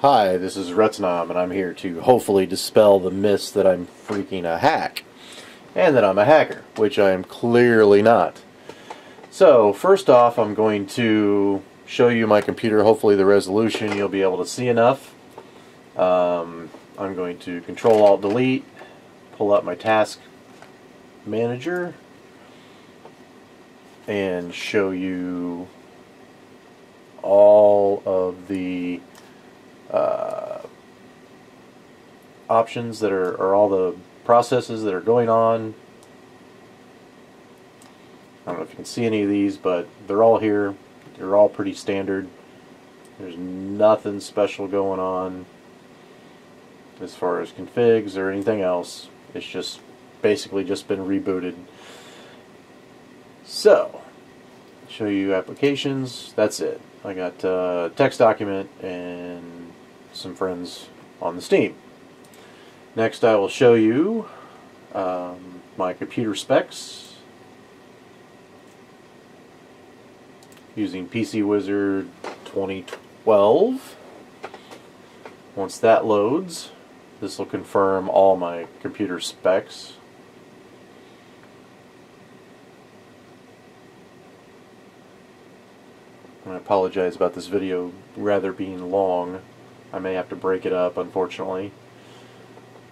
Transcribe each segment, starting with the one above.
Hi, this is Retznam, and I'm here to hopefully dispel the myths that I'm freaking a hack, and that I'm a hacker, which I am clearly not. So, first off, I'm going to show you my computer, hopefully the resolution, you'll be able to see enough. I'm going to Control-Alt-Delete, pull up my task manager, and show you all of the options that are all the processes that are going on. I don't know if you can see any of these, but they're all here. They're all pretty standard. There's nothing special going on as far as configs or anything else. It's just basically just been rebooted. So, show you applications. That's it. I got a text document and some friends on the Steam. Next I will show you my computer specs using PC Wizard 2012. Once that loads, this will confirm all my computer specs. I apologize about this video rather being long. I may have to break it up, unfortunately,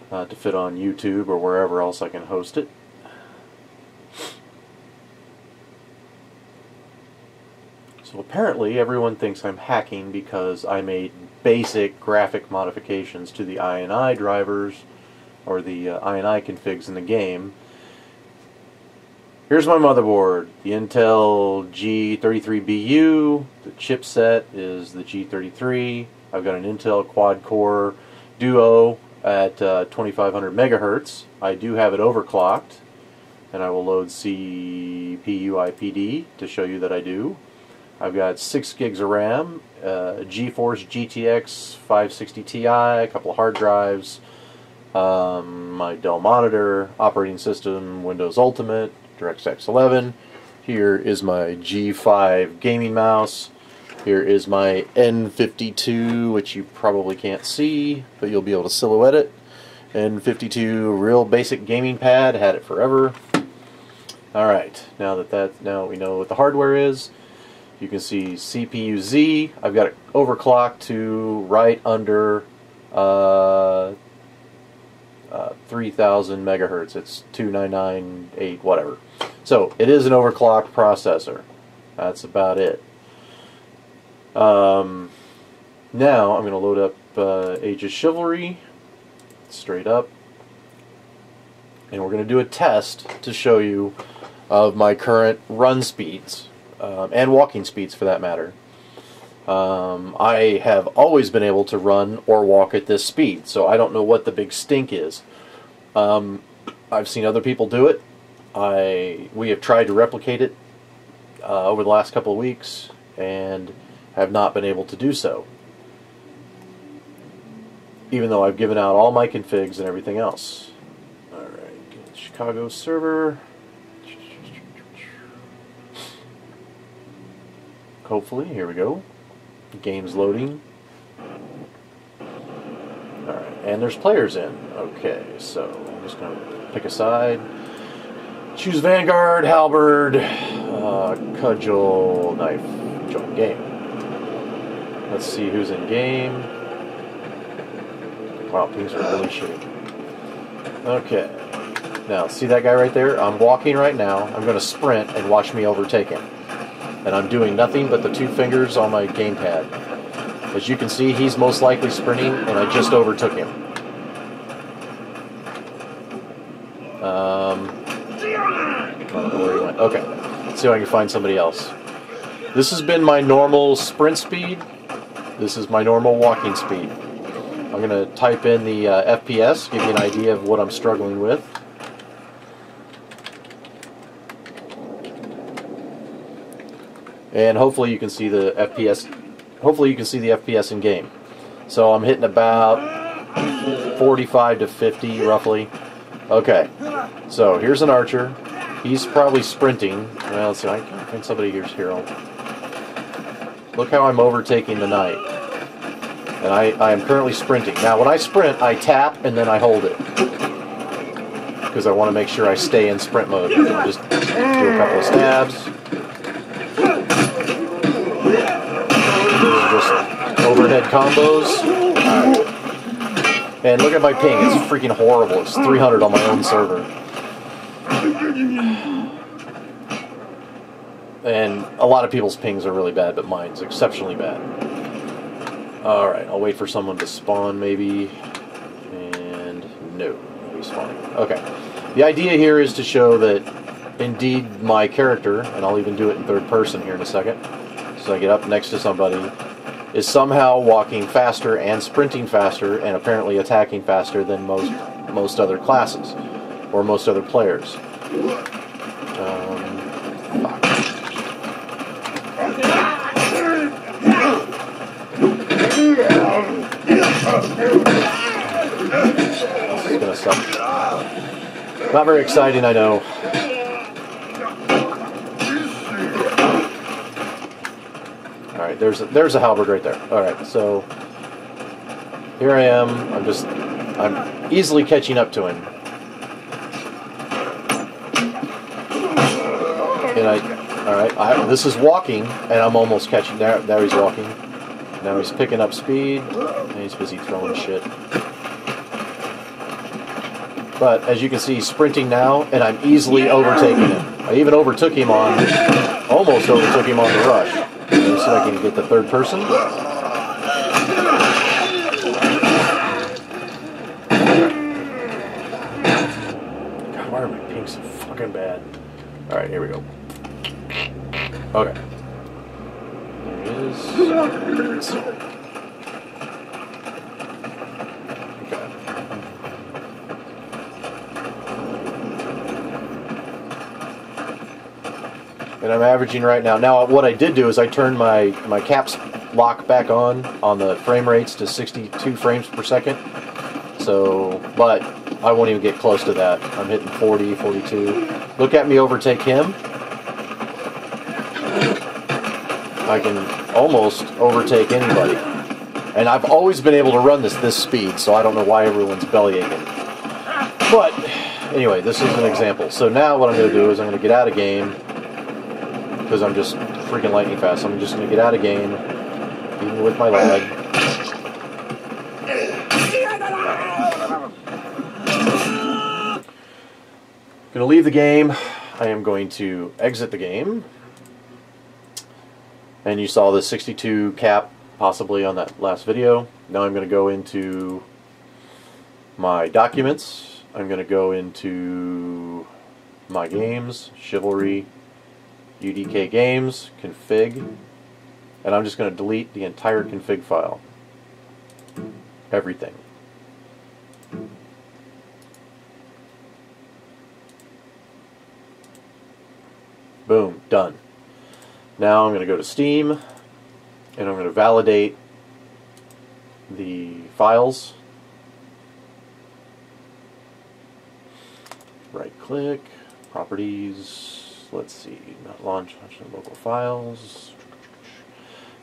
to fit on YouTube or wherever else I can host it. So apparently everyone thinks I'm hacking because I made basic graphic modifications to the INI drivers or the INI configs in the game. Here's my motherboard, the Intel G33BU. The chipset is the G33. I've got an Intel quad-core Duo at 2500 megahertz. I do have it overclocked, and I will load CPUIPD to show you that I do. I've got 6 gigs of RAM, GeForce GTX 560 Ti, a couple of hard drives, my Dell monitor, operating system, Windows Ultimate, DirectX 11. Here is my G5 gaming mouse. Here is my N52, which you probably can't see, but you'll be able to silhouette it. N52 real basic gaming pad, had it forever. Alright, now we know what the hardware is. You can see CPU Z. I've got it overclocked to right under 3000 megahertz. It's 2998 whatever. So it is an overclocked processor. That's about it. Now I'm going to load up Age of Chivalry straight up, and we're going to do a test to show you of my current run speeds and walking speeds for that matter. I have always been able to run or walk at this speed, so I don't know what the big stink is. I've seen other people do it. We have tried to replicate it over the last couple of weeks and have not been able to do so, even though I've given out all my configs and everything else. Alright, get Chicago server. Hopefully, here we go. The game's loading. Alright, and there's players in. Okay, so I'm just going to pick a side. Choose Vanguard, Halberd, Cudgel, Knife, join game. Let's see who's in game. Wow, things are really shitty. Okay. Now, see that guy right there? I'm walking right now. I'm going to sprint and watch me overtake him. And I'm doing nothing but the 2 fingers on my gamepad. As you can see, he's most likely sprinting, and I just overtook him. I don't know where he went. Okay. Let's see if I can find somebody else. This has been my normal sprint speed. This is my normal walking speed. I'm going to type in the FPS, give you an idea of what I'm struggling with. And hopefully you can see the FPS. Hopefully you can see the FPS in game. So I'm hitting about 45 to 50 roughly. Okay. So here's an archer. He's probably sprinting. Well, let's see. I can find somebody here's here. Look how I'm overtaking the knight. And I am currently sprinting. Now when I sprint, I tap and then I hold it. Because I want to make sure I stay in sprint mode. I'll just do a couple of stabs. Just overhead combos. And look at my ping, it's freaking horrible. It's 300 on my own server. And a lot of people's pings are really bad, but mine's exceptionally bad. Alright, I'll wait for someone to spawn maybe. And no, nobody's spawning. Okay. The idea here is to show that indeed my character, and I'll even do it in third person here in a second, so I get up next to somebody, is somehow walking faster and sprinting faster and apparently attacking faster than most other classes or most other players. This is gonna suck. Not very exciting, I know. Alright, there's a halberd right there. Alright, so here I am. I'm easily catching up to him. And this is walking, and I'm almost catching. There he's walking. Now he's picking up speed, and he's busy throwing shit. But as you can see, he's sprinting now, and I'm easily overtaking him. I even almost overtook him on the rush. So I can get the third person. God, why are my pings so fucking bad? Alright, here we go. Okay. There he is. Okay. And I'm averaging right now. Now, what I did do is I turned my caps lock back on the frame rates to 62 frames per second. So, but I won't even get close to that. I'm hitting 40, 42. Look at me overtake him. I can almost overtake anybody. And I've always been able to run this speed, so I don't know why everyone's bellyaching. But, anyway, this is an example. So now what I'm going to do is I'm going to get out of game. Because I'm just freaking lightning fast. I'm just going to get out of game, even with my lag. I'm going to leave the game. I am going to exit the game. And you saw the 62 cap possibly on that last video. Now I'm going to go into my documents. I'm going to go into my games, Chivalry, UDK games, config, and I'm just going to delete the entire config file. Everything. Boom, done. Now I'm going to go to Steam, and I'm going to validate the files. Right click, properties. Let's see, not launch local files.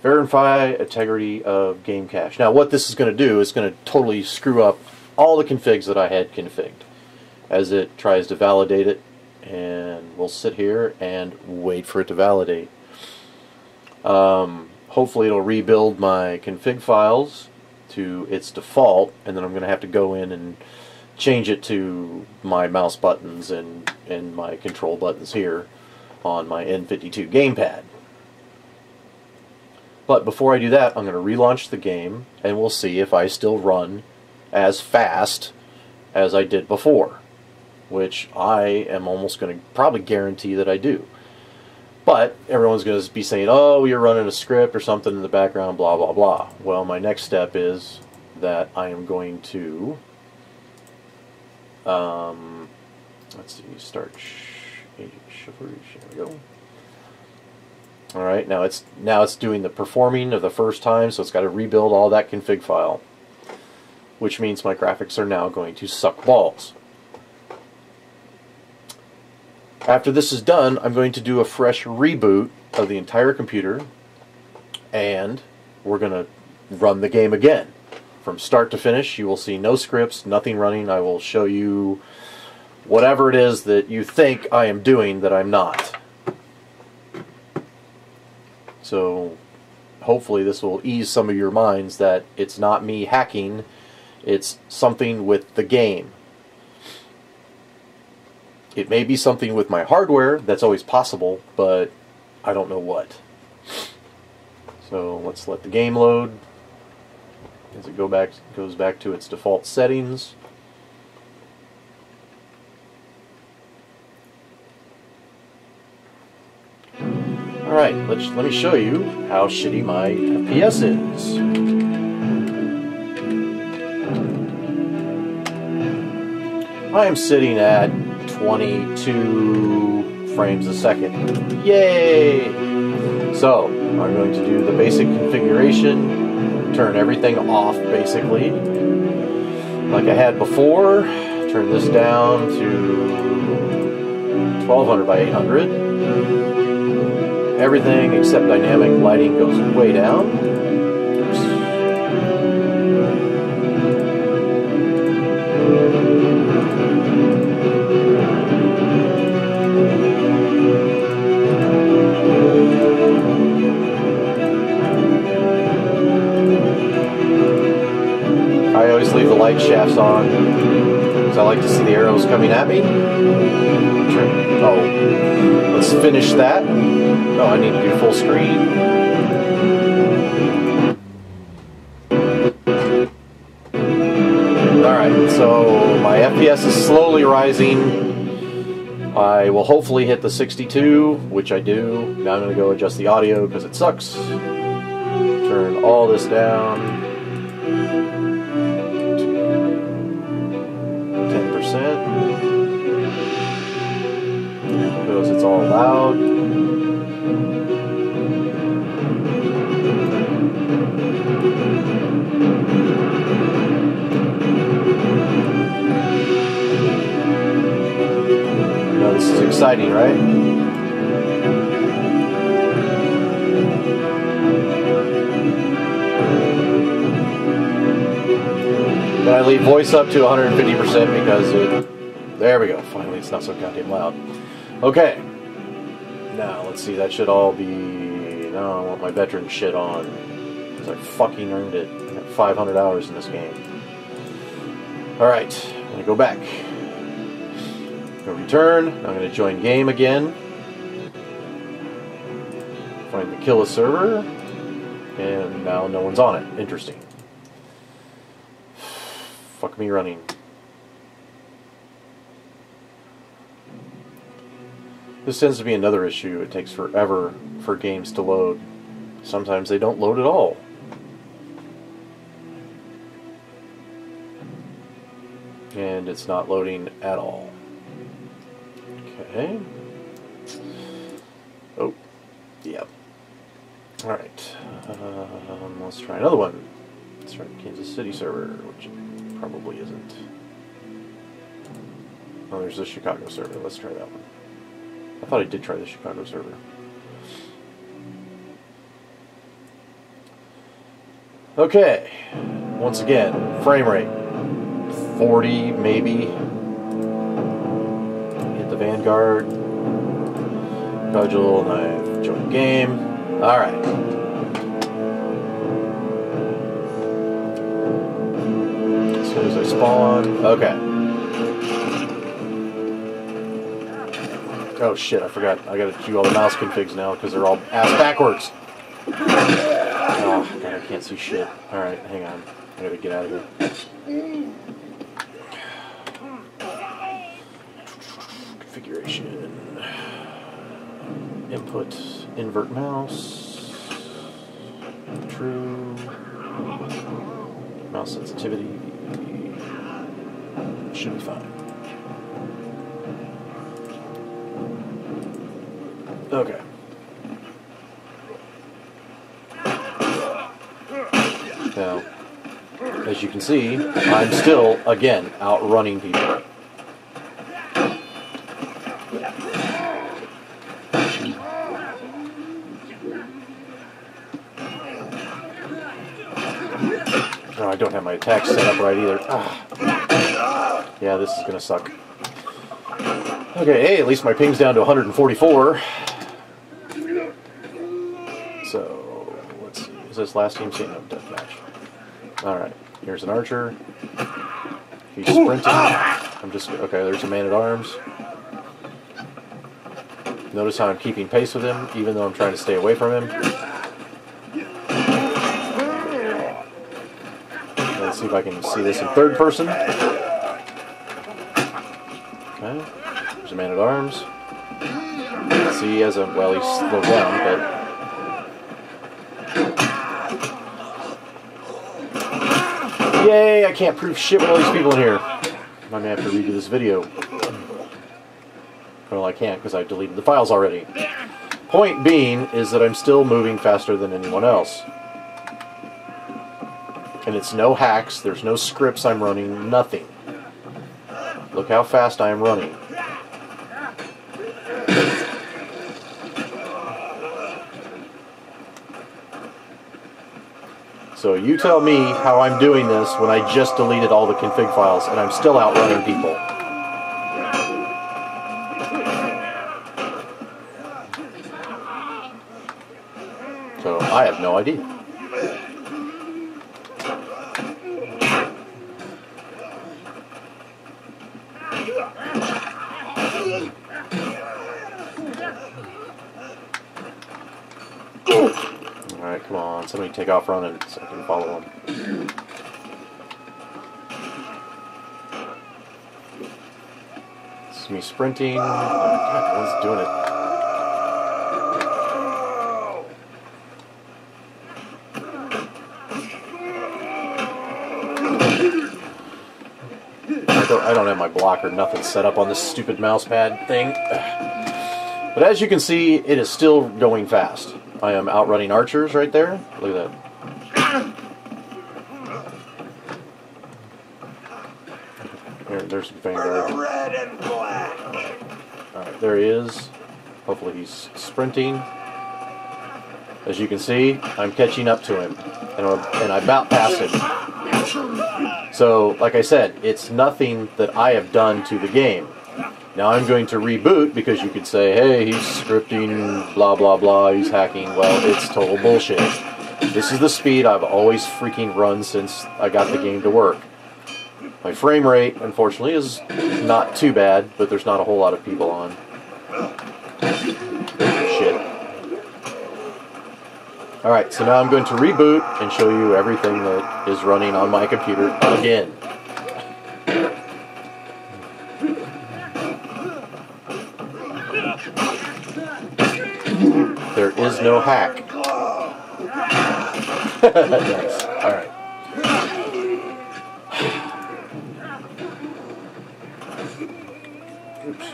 Verify integrity of game cache. Now what this is going to do is going to totally screw up all the configs that I had configured as it tries to validate it, and we'll sit here and wait for it to validate. Hopefully it'll rebuild my config files to its default, and then I'm going to have to go in and change it to my mouse buttons and my control buttons here on my N52 gamepad. But before I do that, I'm going to relaunch the game, and we'll see if I still run as fast as I did before, which I am almost going to probably guarantee that I do. But everyone's going to be saying, oh, you're running a script or something in the background, blah, blah, blah. Well, my next step is that I am going to, let's see, start Chivalry, there we go. Alright, now it's doing the performing of the first time, so it's got to rebuild all that config file, which means my graphics are now going to suck balls. After this is done, I'm going to do a fresh reboot of the entire computer, and we're going to run the game again. From start to finish, you will see no scripts, nothing running. I will show you whatever it is that you think I am doing that I'm not. So hopefully this will ease some of your minds that it's not me hacking, it's something with the game. It may be something with my hardware, that's always possible, but I don't know what. So let's let the game load as it goes back to its default settings. Alright, let me show you how shitty my FPS is. I am sitting at 22 frames a second. Yay! So, I'm going to do the basic configuration, turn everything off basically, like I had before. Turn this down to 1200 by 800. Everything except dynamic lighting goes way down. Oops. I always leave the light shafts on because I like to see the arrows coming at me. Oh, let's finish that. Oh, I need to do full screen. Alright, so my FPS is slowly rising. I will hopefully hit the 62, which I do. Now I'm going to go adjust the audio because it sucks. Turn all this down to 10%. Because it's all loud. Now this is exciting, right? Then I leave voice up to 150% because there we go, finally it's not so goddamn loud. Okay, now let's see, that should all be, no, I want my veteran shit on, because I fucking earned it. I got 500 hours in this game. Alright, I'm going to go back. Go return, I'm going to join game again. Find the kill a server, and now no one's on it. Interesting. Fuck me running. This tends to be another issue. It takes forever for games to load. Sometimes they don't load at all. And it's not loading at all. Okay. Oh, yep. Alright. Let's try another one. Let's try the Kansas City server, which it probably isn't. Oh, there's the Chicago server. Let's try that one. I thought I did try the Chicago server. Okay, once again, frame rate 40 maybe. Hit the Vanguard, cudgel, and I've joined game. Alright. As soon as I spawn, okay. Oh shit, I forgot. I gotta do all the mouse configs now because they're all ass backwards. Oh god, I can't see shit. Alright, hang on. I gotta get out of here. Configuration. Input. Invert mouse. True. Mouse sensitivity. Should be fine. Okay. Now, as you can see, I'm still, again, outrunning people. Oh, I don't have my attack set up right either. Ah. Yeah, this is going to suck. Okay, hey, at least my ping's down to 144. So, let's see. Is this last team scene? No, deathmatch. Alright, here's an archer. He's sprinting. I'm just... Okay, there's a man-at-arms. Notice how I'm keeping pace with him, even though I'm trying to stay away from him. Let's see if I can see this in third person. Okay, there's a man-at-arms. See, he has a... Well, he's slowed down, but... Yay, I can't prove shit with all these people in here. I may have to redo this video. Well, I can't because I deleted the files already. Point being is that I'm still moving faster than anyone else. And it's no hacks, there's no scripts I'm running, nothing. Look how fast I am running. So you tell me how I'm doing this when I just deleted all the config files and I'm still outrunning people. So I have no idea. Alright, come on. Somebody take off running so I can follow him. This is me sprinting. Oh, God, no one's doing it. I don't have my block or nothing set up on this stupid mouse pad thing. But as you can see, it is still going fast. I am outrunning archers right there. Look at that. There's some vanguard. Alright, there he is. Hopefully he's sprinting. As you can see, I'm catching up to him. And I about passed him. So, like I said, it's nothing that I have done to the game. Now I'm going to reboot because you could say, hey, he's scripting, blah, blah, blah, he's hacking. Well, it's total bullshit. This is the speed I've always freaking run since I got the game to work. My frame rate, unfortunately, is not too bad, but there's not a whole lot of people on. Shit. Alright, so now I'm going to reboot and show you everything that is running on my computer again. There is no hack. Nice. Alright. Oops.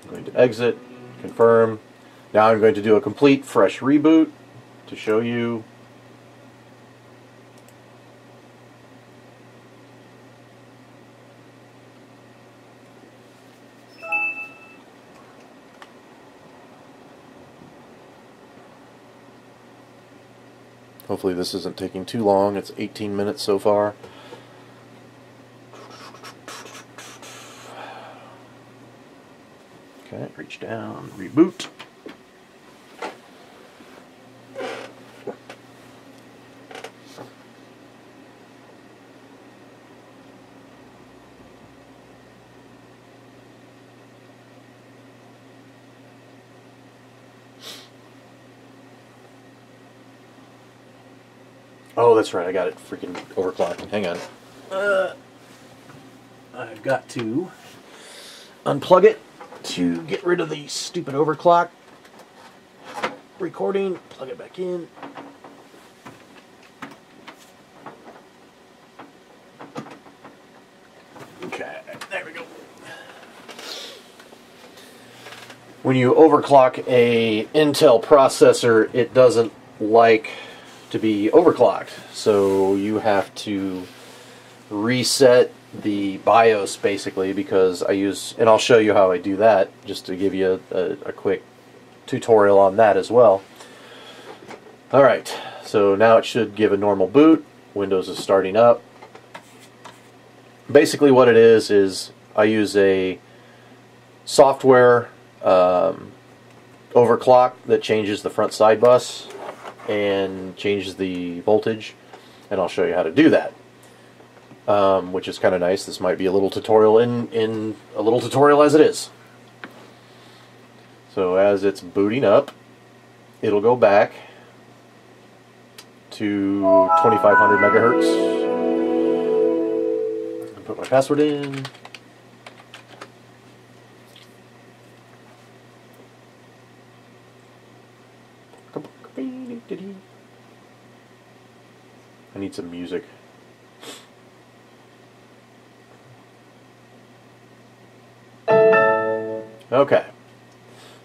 I'm going to exit, confirm. Now I'm going to do a complete fresh reboot to show you. Hopefully this isn't taking too long. It's 18 minutes so far. Okay, reach down, reboot. Oh, that's right, I got it freaking overclocking. Hang on. I've got to unplug it to get rid of the stupid overclock recording. Plug it back in. Okay, there we go. When you overclock a Intel processor, it doesn't like to be overclocked, so you have to reset the BIOS basically, because I use, and I'll show you how I do that just to give you a quick tutorial on that as well. Alright, so now it should give a normal boot. Windows is starting up. Basically what it is I use a software overclock that changes the front side bus and changes the voltage, and I'll show you how to do that, which is kind of nice. This might be a little tutorial in a little tutorial as it is. So as it's booting up, it'll go back to 2500 megahertz. Put my password in. I need some music. Okay,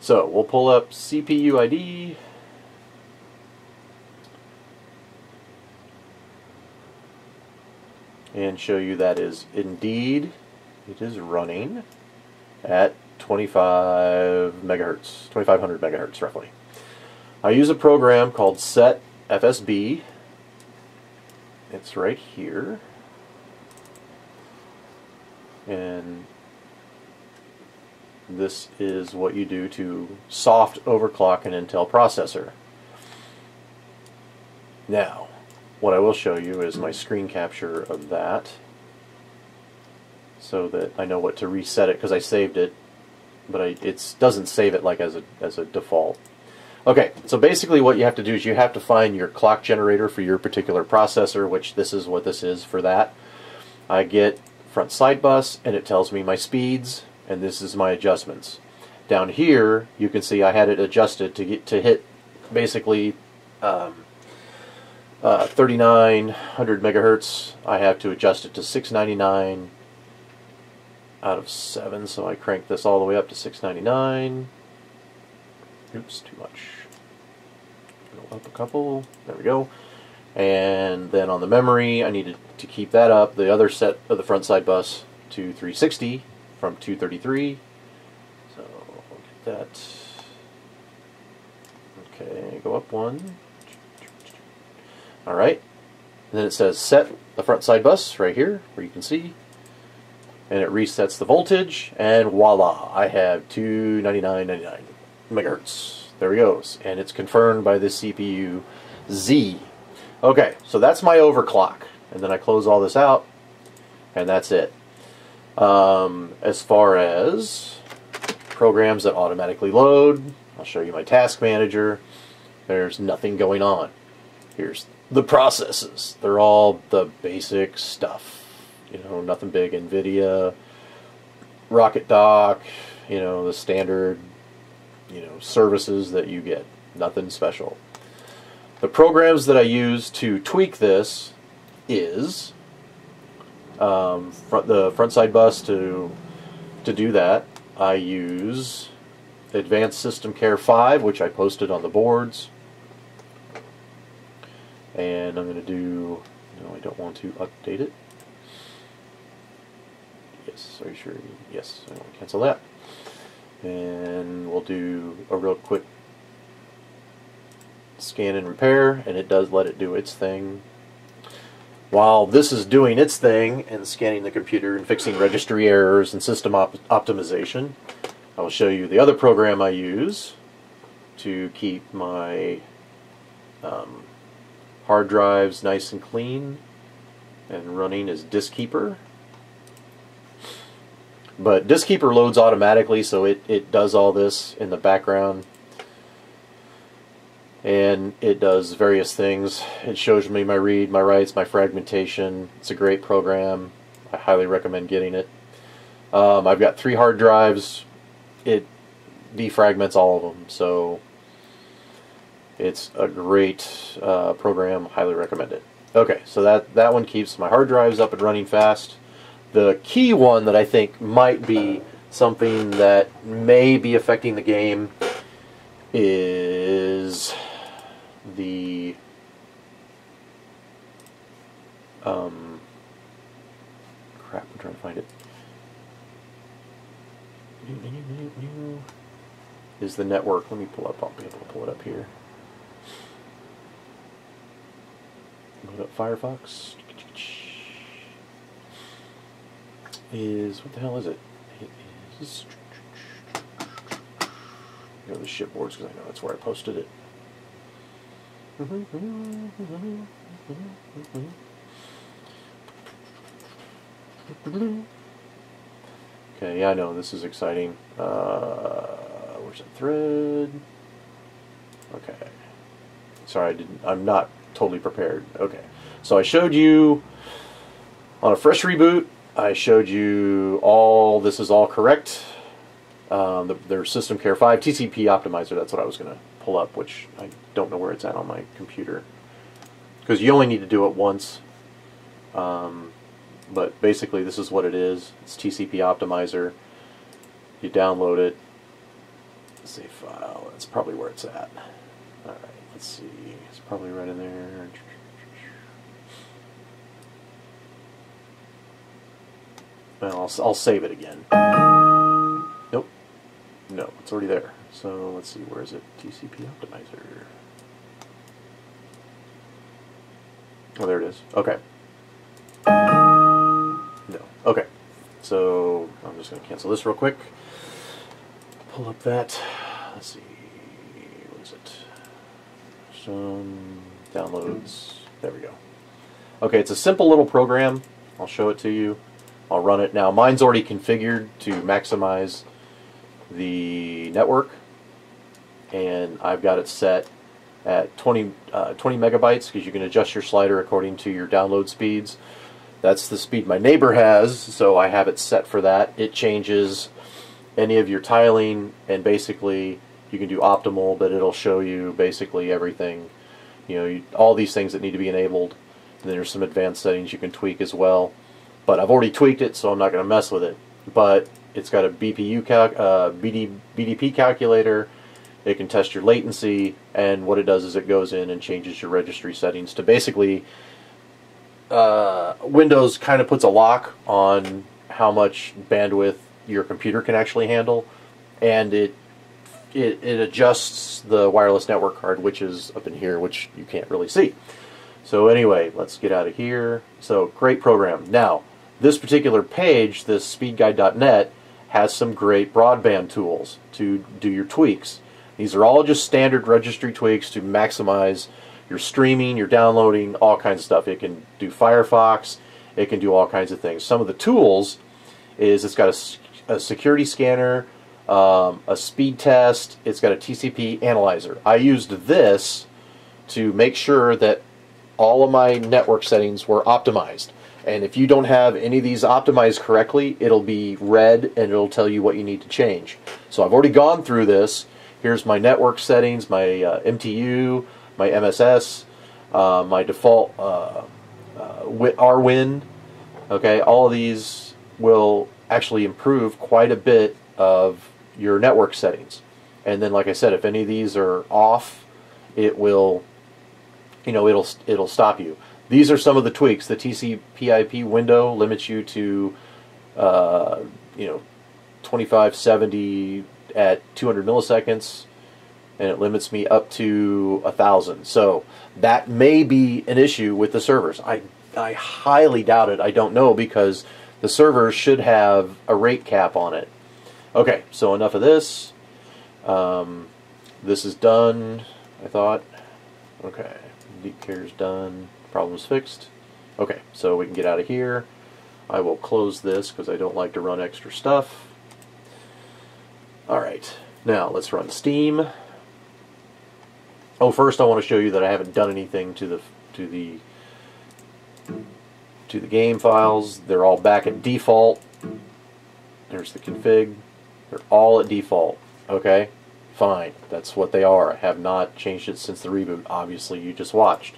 so we'll pull up CPU ID. And show you that is indeed, it is running at 25 megahertz, 2500 megahertz roughly. I use a program called Set FSB. It's right here, and this is what you do to soft overclock an Intel processor. Now, what I will show you is my screen capture of that, so that I know what to reset it, because I saved it, but it doesn't save it like as a default. Okay, so basically what you have to do is you have to find your clock generator for your particular processor, which this is what this is for that. I get front side bus, and it tells me my speeds, and this is my adjustments. Down here, you can see I had it adjusted to hit basically 3900 megahertz. I have to adjust it to 699 out of 7, so I crank this all the way up to 699. Oops, too much. Go up a couple. There we go. And then on the memory, I needed to keep that up, the other set of the front side bus, to 360 from 233. So we'll get that. Okay, go up one. Alright. And then it says set the front side bus right here, where you can see. And it resets the voltage, and voila, I have 299.99 megahertz. There he goes, and it's confirmed by the CPU Z. Okay, so that's my overclock, and then I close all this out, and that's it. As far as programs that automatically load, I'll show you my task manager. There's nothing going on. Here's the processes. They're all the basic stuff. You know, nothing big. NVIDIA, Rocket Dock, you know, the standard, you know, services that you get. Nothing special. The programs that I use to tweak this is the front side bus to do that. I use Advanced System Care 5, which I posted on the boards. And I'm going to do, no, I don't want to update it. Yes, are you sure? Yes, I want to cancel that. And we'll do a real quick scan and repair, and it does let it do its thing. While this is doing its thing and scanning the computer and fixing registry errors and system optimization, I will show you the other program I use to keep my hard drives nice and clean and running is DiskKeeper. But DiskKeeper loads automatically, so it does all this in the background. And it does various things. It shows me my read, my writes, my fragmentation. It's a great program. I highly recommend getting it. I've got 3 hard drives. It defragments all of them, so it's a great program. Highly recommend it. Okay, so that one keeps my hard drives up and running fast. The key one that I think might be something that may be affecting the game is the crap, I'm trying to find it. Is the network. Let me pull up. I'll be able to pull it up here. Load up Firefox. What the hell is it? It is. Go to the shipboards because I know that's where I posted it. Okay, yeah, I know this is exciting. Where's that thread? Okay. Sorry, I'm not totally prepared. Okay, so I showed you on a fresh reboot. I showed you this is all correct. Their System Care 5 TCP optimizer. That's what I was going to pull up, which I don't know where it's at on my computer because you only need to do it once. But basically, this is what it is. It's TCP optimizer. You download it. Save file. That's probably where it's at. All right. Let's see. It's probably right in there. Well, I'll save it again. Nope. No, it's already there. So let's see. Where is it? TCP optimizer. Oh, there it is. Okay. No. Okay. So I'm just going to cancel this real quick. Pull up that. Let's see. What is it? Some downloads. There we go. Okay, it's a simple little program. I'll show it to you. I'll run it now. Mine's already configured to maximize the network, and I've got it set at 20 megabytes because you can adjust your slider according to your download speeds. That's the speed my neighbor has, so I have it set for that. It changes any of your tiling, and basically you can do optimal, but it'll show you basically everything. You know, all these things that need to be enabled. And then there's some advanced settings you can tweak as well. But I've already tweaked it, so I'm not going to mess with it. But it's got a BDP calculator. It can test your latency, and what it does is it goes in and changes your registry settings to basically Windows kind of puts a lock on how much bandwidth your computer can actually handle, and it adjusts the wireless network card, which is up in here, which you can't really see. So anyway, let's get out of here. So great program. Now, this particular page, this speedguide.net, has some great broadband tools to do your tweaks. These are all just standard registry tweaks to maximize your streaming, your downloading, all kinds of stuff. It can do Firefox. It can do all kinds of things. Some of the tools is it's got a security scanner, a speed test. It's got a TCP analyzer. I used this to make sure that all of my network settings were optimized. And if you don't have any of these optimized correctly, it'll be red and it'll tell you what you need to change. So I've already gone through this. Here's my network settings, my MTU, my MSS, my default RWin. Okay, all of these will actually improve quite a bit of your network settings. And then, like I said, if any of these are off, it will, it'll stop you. These are some of the tweaks. The TCP/IP window limits you to, 2570 at 200 milliseconds, and it limits me up to 1,000. So that may be an issue with the servers. I highly doubt it. I don't know, because the servers should have a rate cap on it. Okay, so enough of this. This is done, I thought. Okay, deep care's done. Problem's fixed. Okay, so we can get out of here. I will close this because I don't like to run extra stuff. Alright, now let's run Steam. Oh, first I want to show you that I haven't done anything to the game files. They're all back at default. There's the config. They're all at default. Okay, fine. That's what they are. I have not changed it since the reboot. Obviously, you just watched.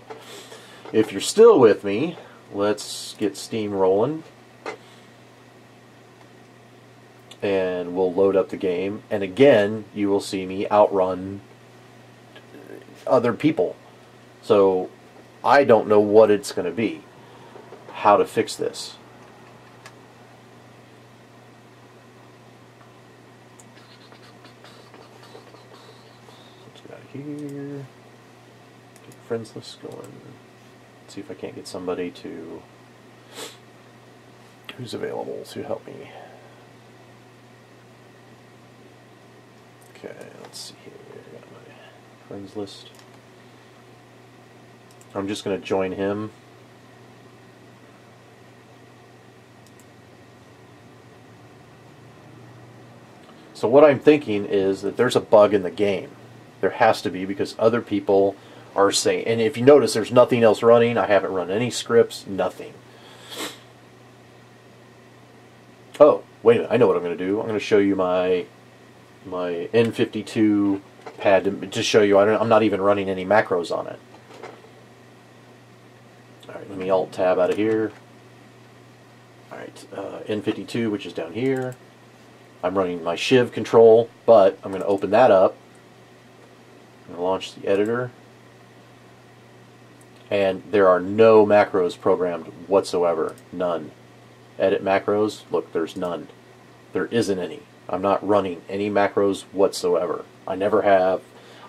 If you're still with me, let's get Steam rolling. And we'll load up the game. And again, you will see me outrun other people. So I don't know what it's going to be. How to fix this. here. Get friends list going. See if I can't get somebody to who's available to help me. Okay, let's see here. I got my friends list. I'm just going to join him. So what I'm thinking is that there's a bug in the game. There has to be, because other people are saying, and if you notice there's nothing else running, I haven't run any scripts, nothing. Oh, wait a minute, I know what I'm going to do. I'm going to show you my N52 pad to just show you I'm not even running any macros on it. Alright, let me Alt-Tab out of here. Alright, N52, which is down here. I'm running my Shiv control, but I'm going to open that up. I'm going to launch the editor. And there are no macros programmed whatsoever. None. Edit macros. Look, there's none. There isn't any. I'm not running any macros whatsoever. I never have.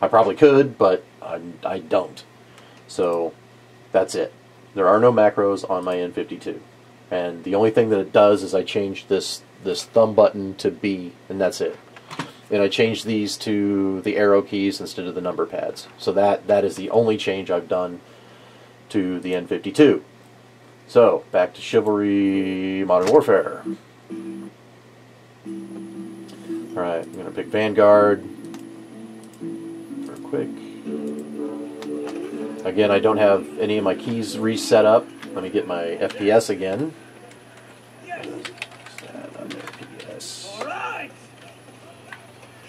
I probably could, but I don't. So that's it. There are no macros on my N52. And the only thing that it does is I change this thumb button to B, and that's it. And I changed these to the arrow keys instead of the number pads. So that is the only change I've done to the N52. So, back to Chivalry Modern Warfare. Alright, I'm going to pick Vanguard real quick. Again, I don't have any of my keys reset up. Let me get my FPS again.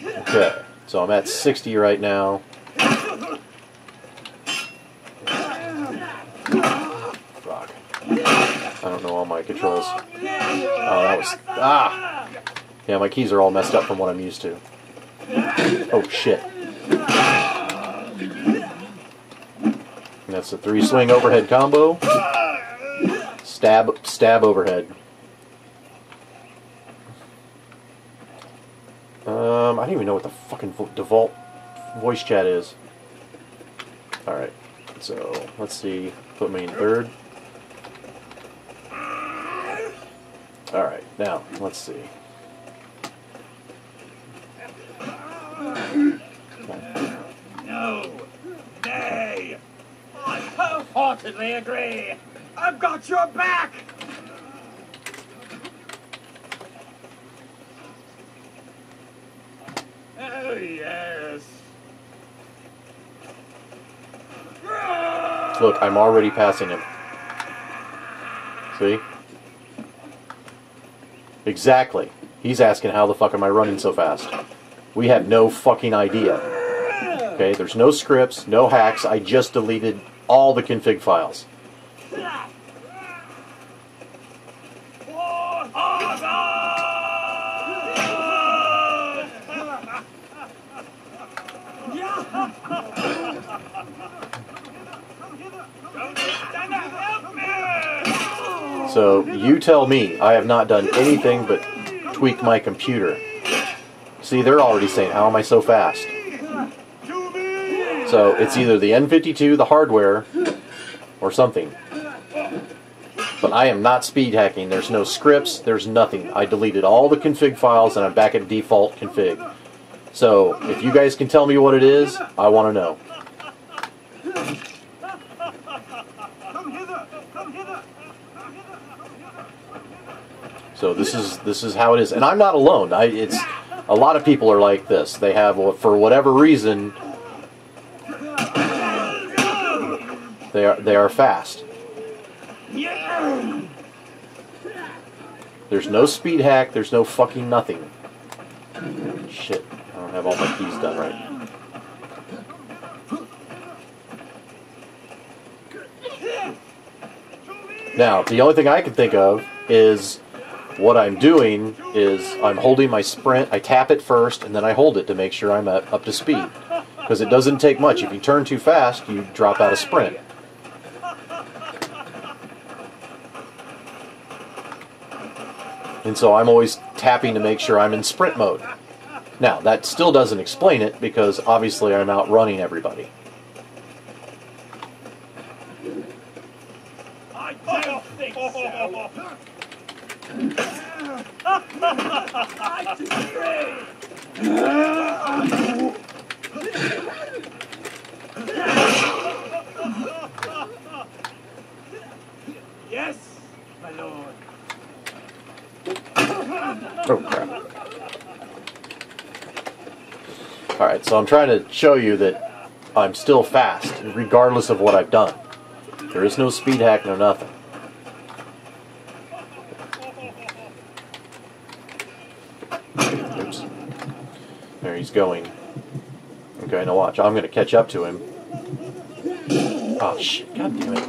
Okay, so I'm at 60 right now. Fuck. I don't know all my controls. Oh, that was... Ah! Yeah, my keys are all messed up from what I'm used to. Oh, shit. And that's a 3-swing overhead combo. Stab overhead. I don't even know what the fucking default voice chat is. Alright, so let's see. Put me in third. Alright, now, let's see. No! Nay! I wholeheartedly agree! I've got your back! Oh, yes! Look, I'm already passing him. See? Exactly. He's asking how the fuck am I running so fast? We have no fucking idea. Okay, there's no scripts, no hacks. I just deleted all the config files. So, you tell me, I have not done anything but tweak my computer. See, they're already saying, how am I so fast? So, it's either the N52, the hardware, or something. But I am not speed hacking. There's no scripts, there's nothing. I deleted all the config files and I'm back at default config. So, if you guys can tell me what it is, I want to know. So this is how it is, and I'm not alone. It's a lot of people are like this. They have, for whatever reason, they are fast. There's no speed hack. There's no fucking nothing. Shit, I don't have all my keys done right. Now, the only thing I can think of is what I'm doing is I'm holding my sprint, I tap it first, and then I hold it to make sure I'm up to speed. Because it doesn't take much. If you turn too fast, you drop out of sprint. And so I'm always tapping to make sure I'm in sprint mode. Now, that still doesn't explain it, because obviously I'm outrunning everybody. I don't think so. I disagree. Yes, my lord. Oh, crap. Alright, so I'm trying to show you that I'm still fast, regardless of what I've done. There is no speed hack, no nothing. Oops. There he's going. Okay, now watch. I'm going to catch up to him. Oh, shit. God damn it.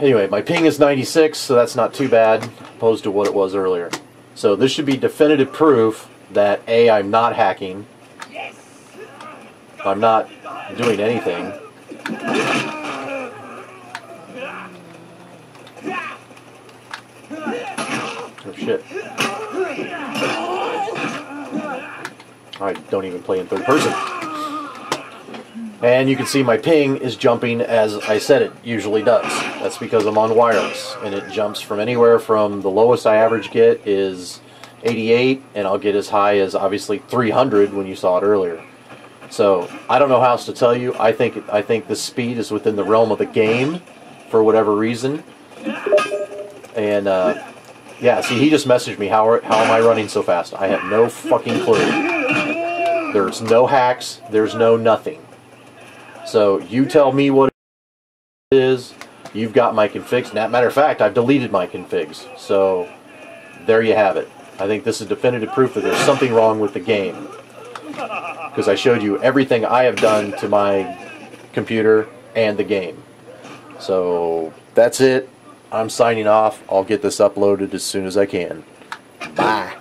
Anyway, my ping is 96, so that's not too bad, opposed to what it was earlier. So this should be definitive proof that A, I'm not hacking. I'm not doing anything. Oh, shit. I don't even play in third person. And you can see my ping is jumping as I said it usually does. That's because I'm on wireless, and it jumps from anywhere from the lowest I average get is 88, and I'll get as high as obviously 300 when you saw it earlier. So I don't know how else to tell you. I think the speed is within the realm of the game for whatever reason. And yeah, see, he just messaged me, how am I running so fast? I have no fucking clue. There's no hacks. There's no nothing. So you tell me what it is. You've got my configs. Matter of fact, I've deleted my configs. So there you have it. I think this is definitive proof that there's something wrong with the game. Because I showed you everything I have done to my computer and the game. So that's it. I'm signing off. I'll get this uploaded as soon as I can. Bye.